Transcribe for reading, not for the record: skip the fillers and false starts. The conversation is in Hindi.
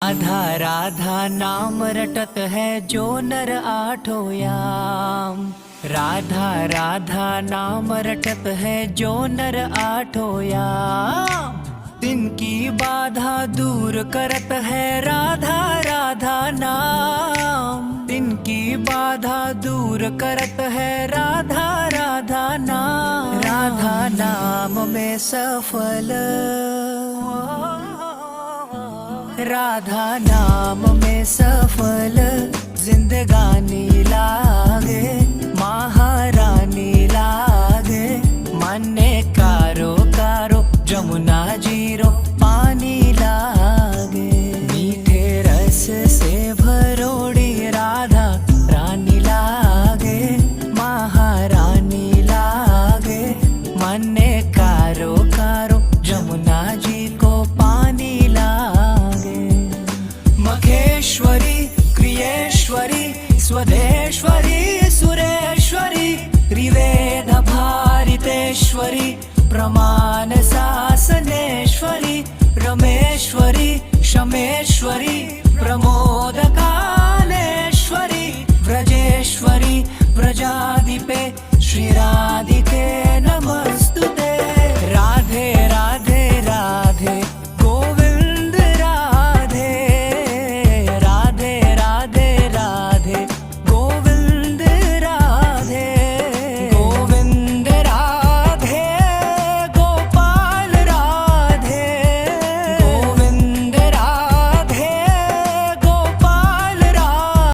राधा राधा नाम रटत है जो नर आठो याम। राधा राधा नाम रटत है जो नर आठो याम। तिनकी बाधा दूर करत है राधा राधा नाम। तिनकी बाधा दूर करत है राधा राधा नाम। राधा नाम में सफल, राधा नाम में सफल जिंदगानी लागे। महारानी लागे माने कारो कारो जमुना जीरो पानी लागे। मीठे रस से भरोड़ी राधा रानी लागे। महारानी लागे माने कारो कारो जमुना जी को पानी लागे। मखेश्वरी क्रियेश्वरी स्वदेश्वरी सुरेश्वरी त्रिवेद भारितेश्वरी प्रमाण